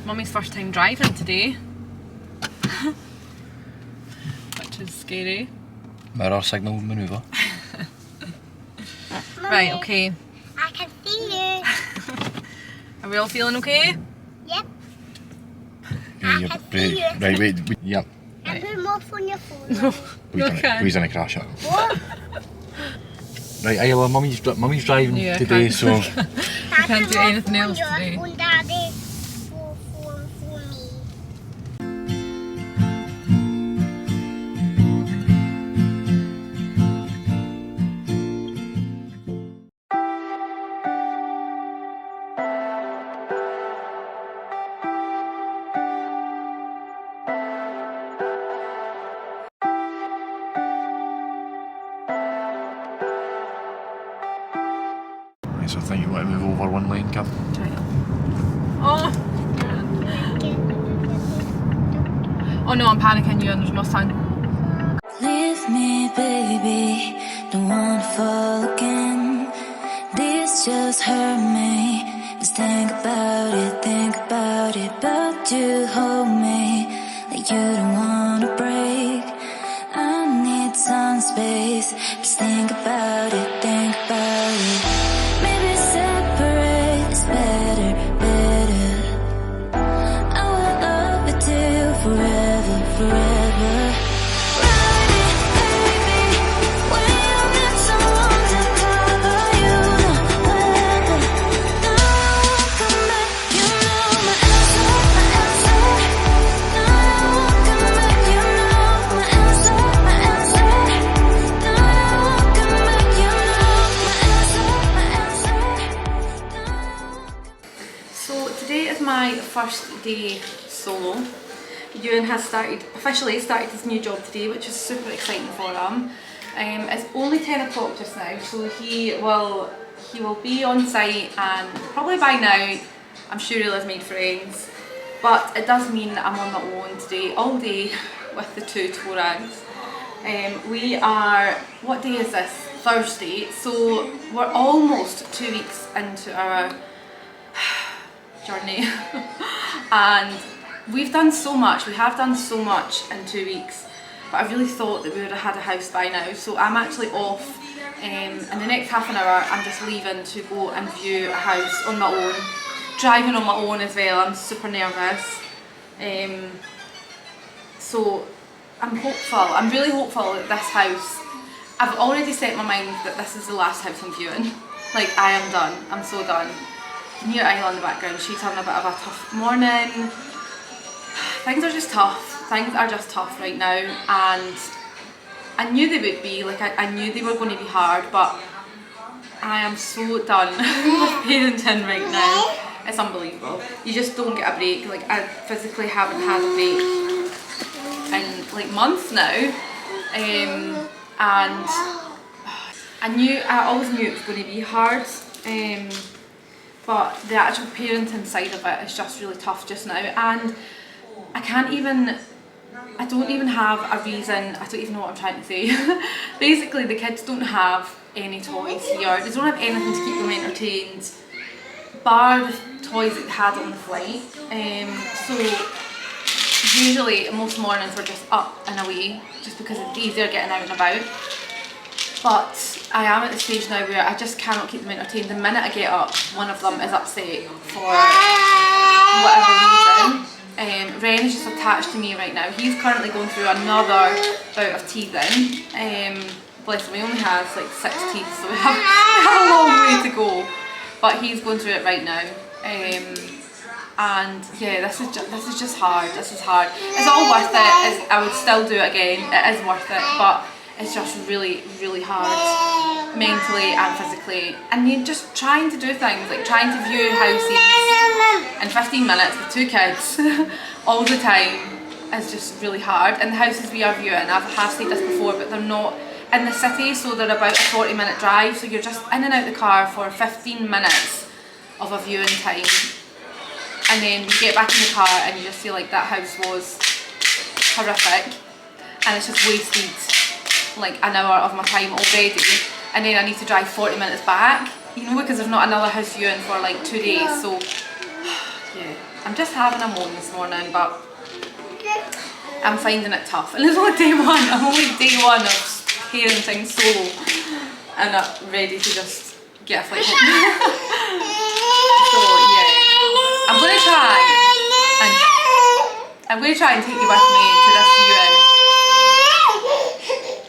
Mummy's first time driving today. Which is scary. Mirror signal manoeuvre. Right, okay. I can see you. Are we all feeling okay? Yep. Yeah, I can see you. right, wait, yep. And put more on your phone. We're gonna crash it. What? Right, Isla, mummy's driving today, so... I can't do anything else today. Phone, Daddy. For me. Right, so I think you want to move over one lane, Kim. Oh! Oh no, I'm panicking you and there's no sun. Leave me, baby, don't wanna fall again. This just hurt me. Just think about it, but you hold me like you don't wanna break. I need some space. Just think about it. Maybe separate is better. I will love you till forever. So today is my first day solo. Ewan has officially started his new job today, which is super exciting for him. It's only 10 o'clock just now, so he will be on site, and probably by now I'm sure he'll have made friends. But it does mean that I'm on my own today, all day, with the two Torangs. We are, what day is this? Thursday, so we're almost 2 weeks into our journey. And we have done so much in 2 weeks, but I really thought that we would have had a house by now. So I'm actually off in the next half an hour. I'm just leaving to go and view a house on my own, driving on my own as well. I'm super nervous. So I'm really hopeful that this house, I've already set my mind that this is the last house I'm viewing. Like, I am done, I'm so done. You can hear Isla in the background, she's having a bit of a tough morning. Things are just tough right now, and I knew they would be, like I knew they were going to be hard, but I am so done with parenting right now. It's unbelievable. You just don't get a break. Like, I physically haven't had a break in like months now, and I always knew it was going to be hard, but the actual parenting side of it is just really tough just now, and I don't even have a reason. I don't even know what I'm trying to say. Basically, the kids don't have any toys here. They don't have anything to keep them entertained, bar the toys that they had on the flight. So usually most mornings we're just up and away, just because it's easier getting out and about. But I am at the stage now where I just cannot keep them entertained. The minute I get up, one of them is upset for whatever reason. Ren is just attached to me right now. He's currently going through another bout of teething. Bless him, he only has like 6 teeth, so we have a long way to go. But he's going through it right now. And yeah, this is just hard. This is hard. It's all worth it. I would still do it again. It is worth it, but it's just really, really hard, mentally and physically. And you're just trying to do things, like trying to view houses in 15 minutes with 2 kids all the time is just really hard. And the houses we are viewing, I have said this before, but they're not in the city, so they're about a 40-minute drive, so you're just in and out the car for 15 minutes of a viewing time. And then you get back in the car and you just feel like that house was horrific, and it's just wasted like an hour of my time already, and then I need to drive 40 minutes back, you know, because there's not another house viewing for like 2 days. So yeah, I'm just having a moan this morning, but I'm finding it tough. And it's only day one. I'm only day one of parenting solo, and I'm ready to just get a flight home. So yeah, I'm going to try and take you with me to this viewing,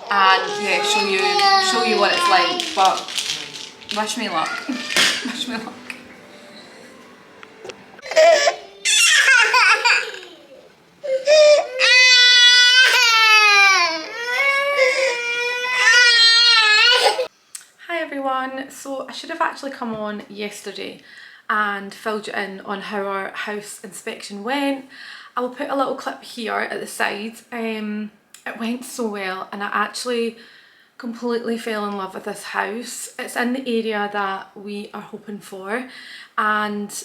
and yeah, show you what it's like. But wish me luck. Wish me luck. Hi everyone, so I should have actually come on yesterday and filled you in on how our house inspection went. I will put a little clip here at the side. It went so well, and I actually completely fell in love with this house. It's in the area that we are hoping for, and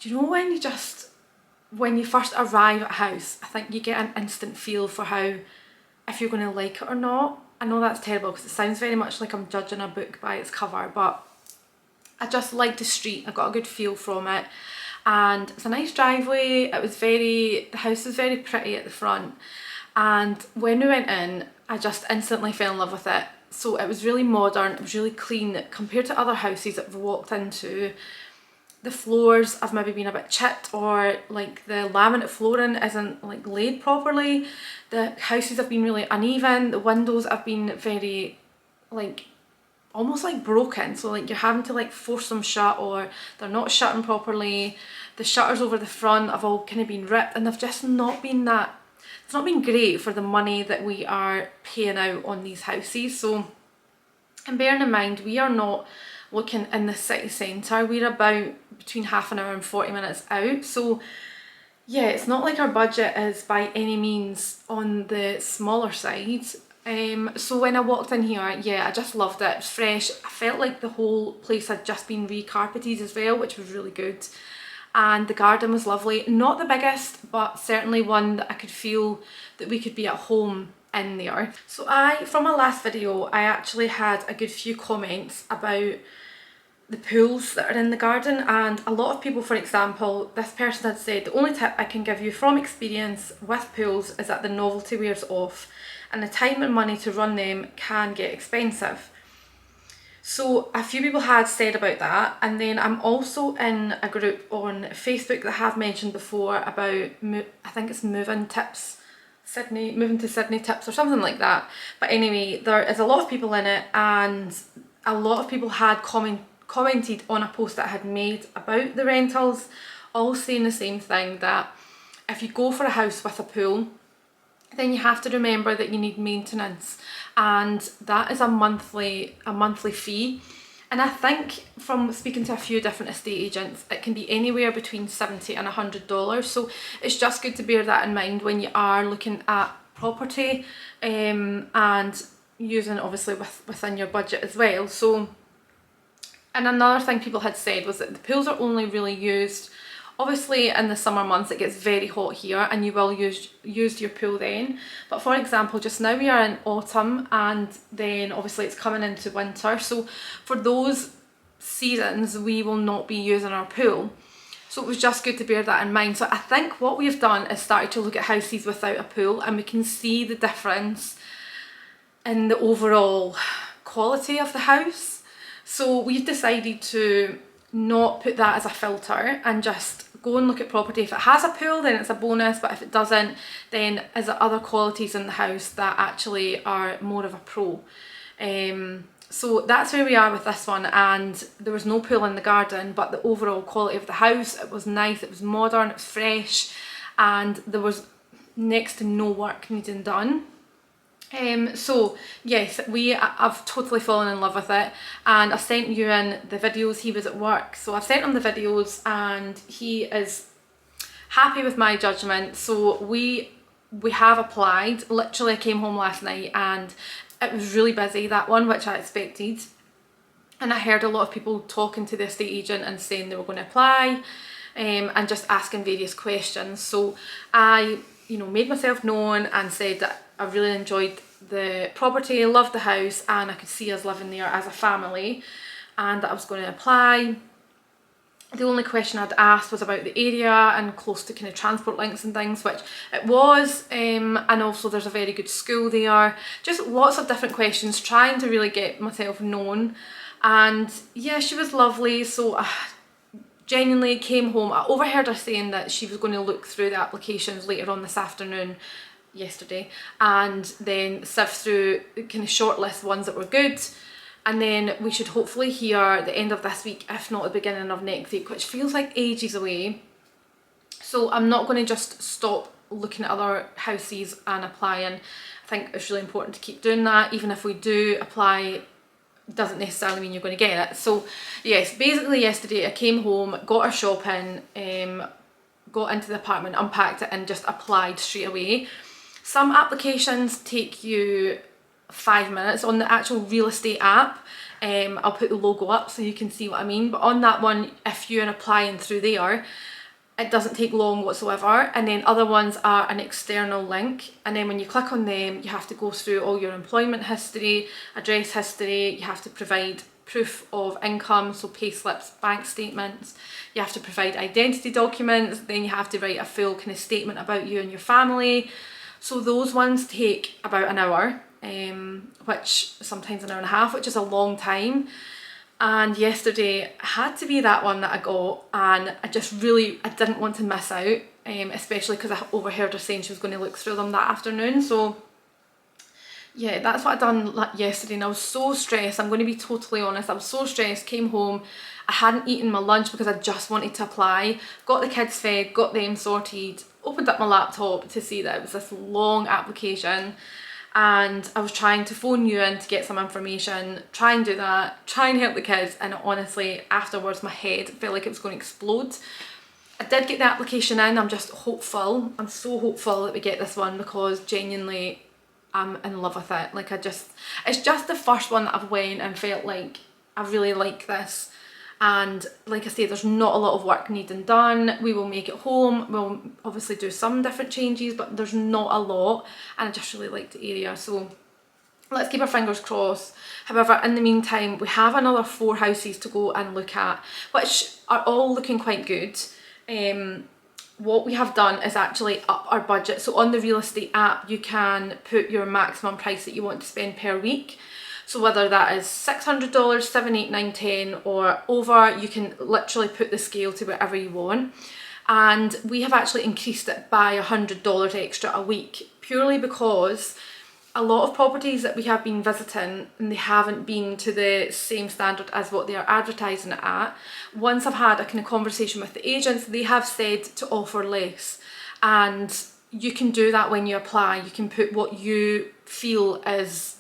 do you know when you first arrive at a house, I think you get an instant feel for if you're going to like it or not. I know that's terrible because it sounds very much like I'm judging a book by its cover, but I just liked the street. I got a good feel from it, and it's a nice driveway. The house was very pretty at the front, and when we went in, I just instantly fell in love with it. So it was really modern, it was really clean compared to other houses that we've walked into. The floors have maybe been a bit chipped, or like the laminate flooring isn't like laid properly. The houses have been really uneven. The windows have been very like almost like broken, so like you're having to like force them shut, or they're not shutting properly. The shutters over the front have all kind of been ripped, and they've just not been it's not been great for the money that we are paying out on these houses. So, and bearing in mind, we are not looking in the city centre. We're about between half an hour and 40 minutes out. So yeah, it's not like our budget is by any means on the smaller side. So when I walked in here, yeah, I just loved it. It was fresh. I felt like the whole place had just been recarpeted as well, which was really good. And the garden was lovely. Not the biggest, but certainly one that I could feel that we could be at home in there. So from my last video, I actually had a good few comments about the pools that are in the garden, and a lot of people, for example, this person had said, the only tip I can give you from experience with pools is that the novelty wears off, and the time and money to run them can get expensive. So a few people had said about that, and then I'm also in a group on Facebook that I have mentioned before about, I think it's moving to Sydney tips or something like that. But anyway, there is a lot of people in it, and a lot of people had commented on a post that I had made about the rentals, all saying the same thing, that if you go for a house with a pool, then you have to remember that you need maintenance, and that is a monthly fee. And I think from speaking to a few different estate agents, it can be anywhere between $70 and $100. So it's just good to bear that in mind when you are looking at property, and using obviously within your budget as well. So, and another thing people had said was that the pools are only really used, obviously in the summer months. It gets very hot here, and you will use your pool then. But for example, just now we are in autumn, and then obviously it's coming into winter. So for those seasons, we will not be using our pool. So it was just good to bear that in mind. So I think what we've done is started to look at houses without a pool, and we can see the difference in the overall quality of the house. So we've decided to not put that as a filter and just go and look at property. If it has a pool, then it's a bonus, but if it doesn't, then is there other qualities in the house that actually are more of a pro. So that's where we are with this one, and there was no pool in the garden, but the overall quality of the house, it was nice, it was modern, it was fresh, and there was next to no work needing done. So yes, I've totally fallen in love with it, and I sent you in the videos. He was at work, so I've sent him the videos, and he is happy with my judgment. So we have applied. Literally I came home last night and it was really busy, that one, which I expected, and I heard a lot of people talking to the estate agent and saying they were going to apply, and just asking various questions. So I made myself known and said that I really enjoyed the property, loved the house, and I could see us living there as a family, and that I was going to apply. The only question I'd asked was about the area and close to kind of transport links and things, which it was, and also there's a very good school there. Just lots of different questions, trying to really get myself known. And yeah, she was lovely. So I genuinely came home. I overheard her saying that she was going to look through the applications later on this afternoon, yesterday, and then sift through kind of shortlist ones that were good. And then we should hopefully hear the end of this week, if not the beginning of next week, which feels like ages away. So I'm not going to just stop looking at other houses and applying. I think it's really important to keep doing that. Even if we do apply, doesn't necessarily mean you're going to get it. So yes, basically yesterday I came home, got our shopping, got into the apartment, unpacked it and just applied straight away. Some applications take you 5 minutes. On the actual real estate app, I'll put the logo up so you can see what I mean, but on that one, if you're applying through there, it doesn't take long whatsoever. And then other ones are an external link, and then when you click on them, you have to go through all your employment history, address history, you have to provide proof of income, so pay slips, bank statements, you have to provide identity documents, then you have to write a full kind of statement about you and your family. So those ones take about an hour, which sometimes an hour and a half, which is a long time. And yesterday had to be that one that I got, and I didn't want to miss out, especially because I overheard her saying she was going to look through them that afternoon. So yeah, that's what I done yesterday, and I was so stressed. I'm going to be totally honest, I was so stressed. Came home, I hadn't eaten my lunch because I just wanted to apply, got the kids fed, got them sorted, opened up my laptop to see that it was this long application, and I was trying to phone you in to get some information, try and do that, try and help the kids, and honestly afterwards my head felt like it was going to explode. I did get the application in. I'm just hopeful, I'm so hopeful that we get this one, because genuinely I'm in love with it. Like it's just the first one that I've went and felt like I really like this. And like I say, there's not a lot of work needing done. We will make it home. We'll obviously do some different changes, but there's not a lot. And I just really like the area. So let's keep our fingers crossed. However, in the meantime, we have another 4 houses to go and look at, which are all looking quite good. What we have done is actually up our budget. So on the real estate app, you can put your maximum price that you want to spend per week. So whether that is $600, $7, $8, $9, $10 or over, you can literally put the scale to whatever you want. And we have actually increased it by $100 extra a week, purely because a lot of properties that we have been visiting, and they haven't been to the same standard as what they are advertising it at. Once I've had a kind of conversation with the agents, they have said to offer less. And you can do that when you apply. You can put what you feel is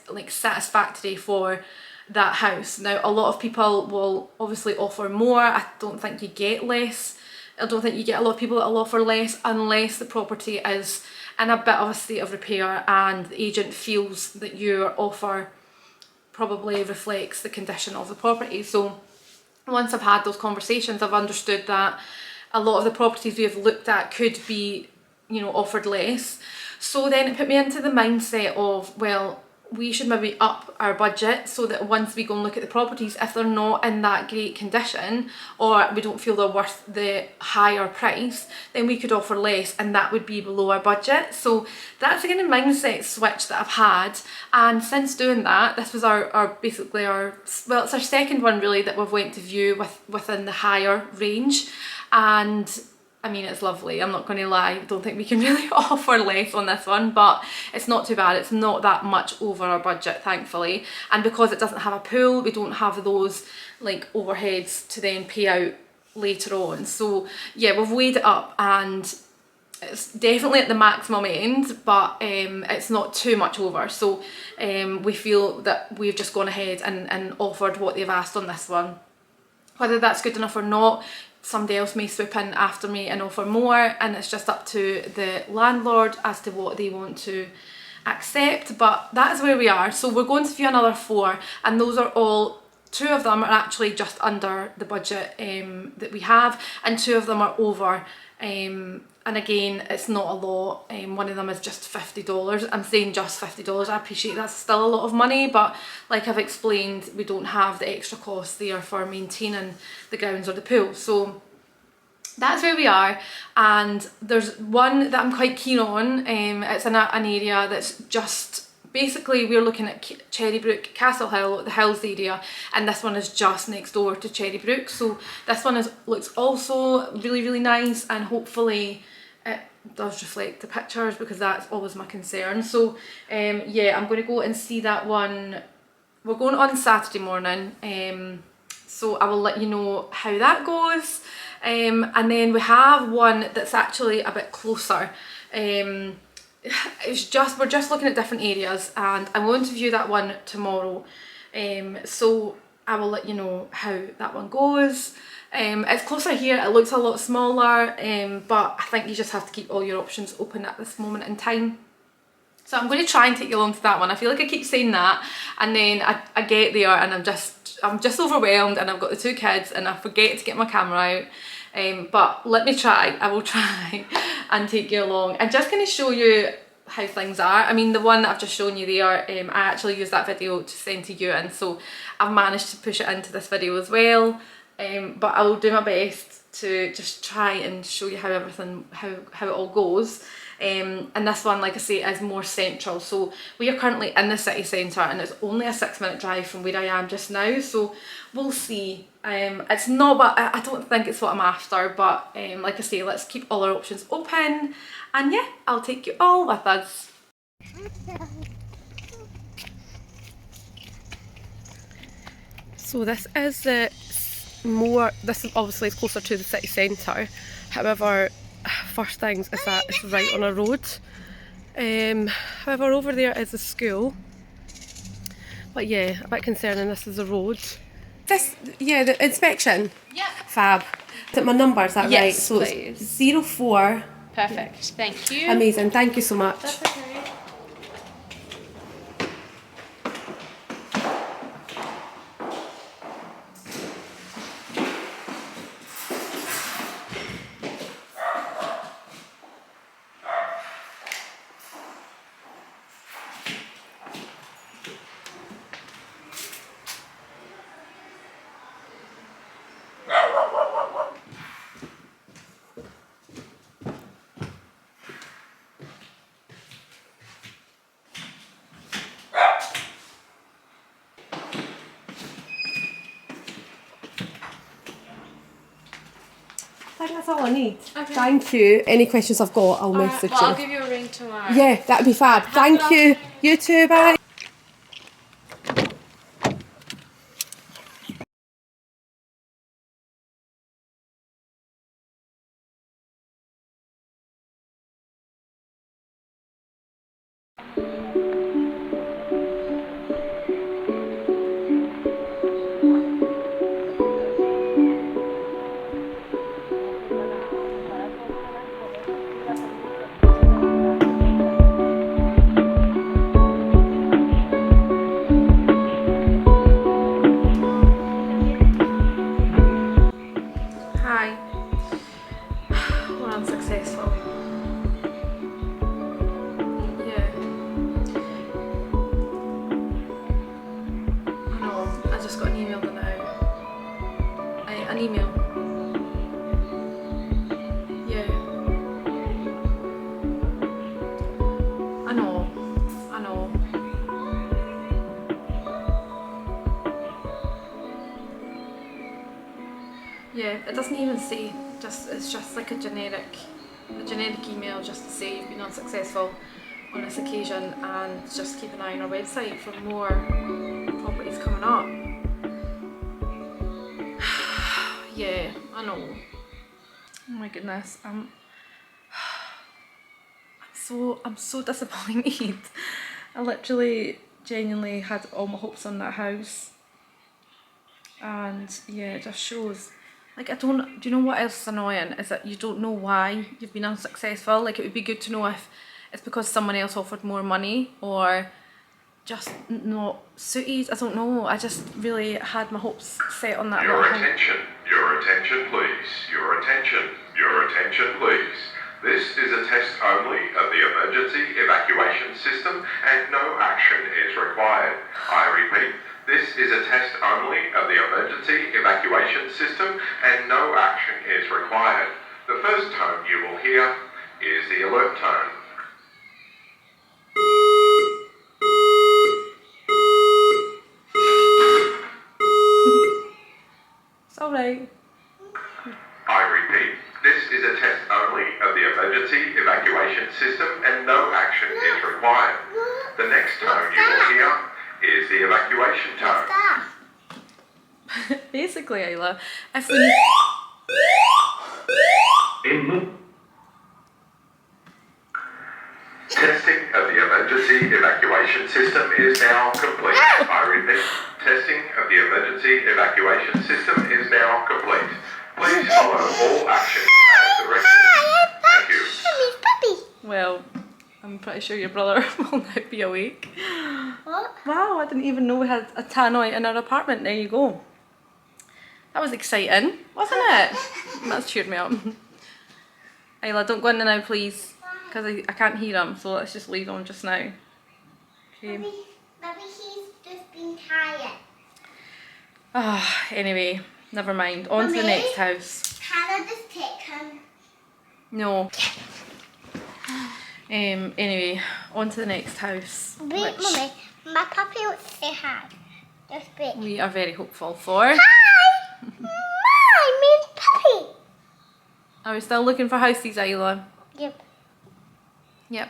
like satisfactory for that house. Now a lot of people will obviously offer more. I don't think you get less. I don't think you get a lot of people that will offer less unless the property is in a bit of a state of repair and the agent feels that your offer probably reflects the condition of the property. So once I've had those conversations, I've understood that a lot of the properties we have looked at could be, offered less. So then it put me into the mindset of, well, we should maybe up our budget so that once we go and look at the properties, if they're not in that great condition or we don't feel they're worth the higher price, then we could offer less and that would be below our budget. So that's the kind of mindset switch that I've had, and since doing that, this was basically our it's our second one really that we've went to view within the higher range. And I mean, it's lovely, I'm not going to lie. I don't think we can really offer less on this one, but it's not too bad. It's not that much over our budget, thankfully. And because it doesn't have a pool, we don't have those like overheads to then pay out later on. So yeah, we've weighed it up and it's definitely at the maximum end, but it's not too much over. So we feel that we've just gone ahead and offered what they've asked on this one. Whether that's good enough or not, somebody else may swoop in after me and offer more, and it's just up to the landlord as to what they want to accept. But that is where we are. So we're going to view another 4, and those are all, 2 of them are actually just under the budget that we have, and 2 of them are over And again, it's not a lot. One of them is just $50. I'm saying just $50. I appreciate that's still a lot of money, but like I've explained, we don't have the extra costs there for maintaining the grounds or the pool. So that's where we are, and there's one that I'm quite keen on. It's in an area that's just, basically we're looking at Cherrybrook, Castle Hill, the Hills area, and this one is just next door to Cherrybrook. So this one looks also really, really nice, and hopefully it does reflect the pictures, because that's always my concern. So yeah, I'm going to go and see that one. We're going on Saturday morning, so I will let you know how that goes. And then we have one that's actually a bit closer. We're just looking at different areas, and I'm going to view that one tomorrow. So I will let you know how that one goes. It's closer here, it looks a lot smaller, but I think you just have to keep all your options open at this moment in time. So I'm going to try and take you along to that one. I feel like I keep saying that, and then I get there and I'm just overwhelmed, and I've got the 2 kids and I forget to get my camera out. But let me try, I will try and take you along and just kind of show you how things are. I mean, the one that I've just shown you there, I actually used that video to send to you, and so I've managed to push it into this video as well. But I will do my best to just try and show you how everything, how it all goes. And this one, like I say, is more central. So we are currently in the city centre, and it's only a 6-minute drive from where I am just now. So we'll see. It's not, but I don't think it's what I'm after. But like I say, let's keep all our options open. And yeah, I'll take you all with us. So this is this is obviously closer to the city centre. However, first things is that it's right on a road. However, over there is a school. But yeah, a bit concerning, this is a road. This, yeah, the inspection? Yeah. Fab. Is it my number, is that right? So please. It's 04. Perfect, thank you. Amazing, thank you so much. That's okay. I think that's all I need. Okay. Thank you. Any questions I've got, I'll message Well, you. I'll give you a ring tomorrow. Yeah, that'd be fab. Thank you. You too, bye. Hi. We're unsuccessful. Yeah. I know, I just got an email now. An email. Yeah. I know. Yeah, it doesn't even say, it's just like a generic email just to say you've been unsuccessful on this occasion, and just keep an eye on our website for more properties coming up. Yeah, I know. Oh my goodness, I'm so disappointed. I literally genuinely had all my hopes on that house, and yeah, it just shows. Like, do you know what else is annoying? Is that you don't know why you've been unsuccessful. Like, it would be good to know if it's because someone else offered more money, or just not suited. I don't know. I just really had my hopes set on that little house. Your attention, please. Your attention. Your attention, please. This is a test only of the emergency evacuation system and no action is required. I repeat, this is a test only of the emergency evacuation system and no action is required. The first tone you will hear is the alert tone. It's alright. I repeat, this is a test only of the emergency evacuation system and no action is required. The next tone you will hear is the evacuation tone. Basically, Isla, if we... Testing of the emergency evacuation system is now complete. I repeat, testing of the emergency evacuation system is now complete. Please follow all actions as directed. Thank you. Mommy's puppy. Well, I'm pretty sure your brother will now be awake. What? Wow, I didn't even know we had a tannoy in our apartment. There you go. That was exciting, wasn't it? That's cheered me up. Isla, don't go in there now, please. Because I can't hear him, so let's just leave him just now. Okay. Maybe he's just been tired. Anyway, never mind. On to the Mummy? next house. Can I just take him? No. Anyway, on to the next house. Wait, which Mummy. My puppy wants to say hi. Just wait. we are very hopeful for. Hi! My mean puppy. Are we still looking for houses, Isla? Yep. Yep.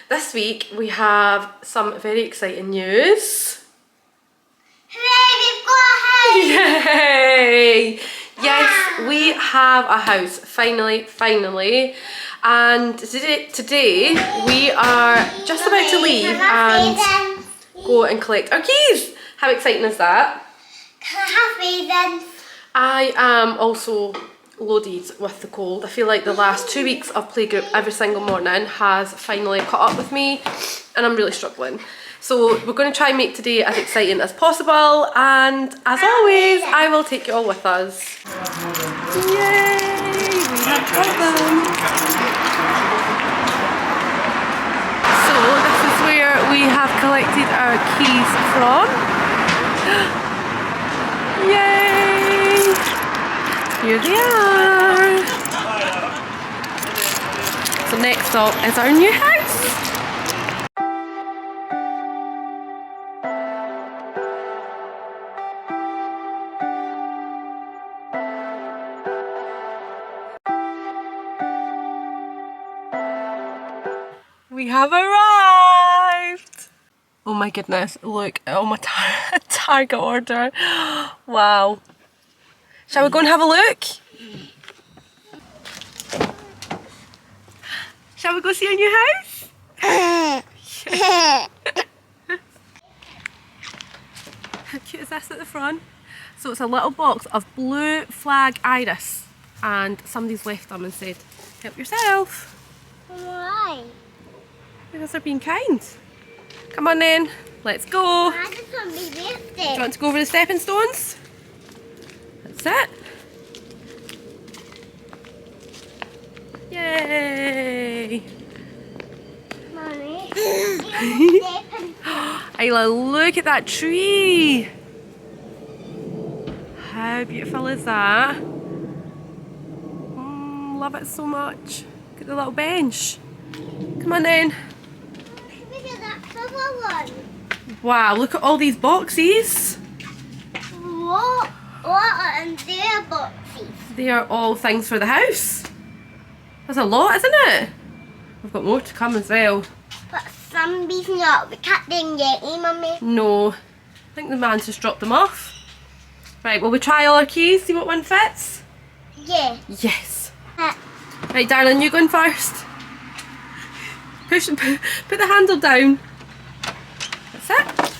This week we have some very exciting news. Hooray, we've got a house! Yay! Yes, we have a house, finally. And today we are just about to leave and go and collect our keys. How exciting is that? Can I have raisins? I am also loaded with the cold. I feel like the last 2 weeks of playgroup every single morning has finally caught up with me and I'm really struggling. So we're going to try and make today as exciting as possible, and as always I will take you all with us. Yay! We have got them! So this is where we have collected our keys from. Yay! Here they are! So next stop is our new house! We have arrived! Oh my goodness, look at all my Target order. Wow. Shall we go and have a look? Shall we go see our new house? How cute is this at the front? So it's a little box of blue flag iris, and somebody's left them and said, help yourself. Why? Because they're being kind. Come on then, let's go. I just want to be Do you birthday. want to go over the stepping stones? That's it. Yay! Mommy. Isla, look at that tree! How beautiful is that? Love it so much. Look at the little bench. Come on then. Look at that silver one. Wow, look at all these boxes. What are in their boxes? They are all things for the house. That's a lot, isn't it? We've got more to come as well. But somebody's not. We can't then get you, Mummy. No, I think the man's just dropped them off. Right, will we try all our keys, see what one fits? Yeah. Yes. Right, darling, you going first. Put the handle down. That's it.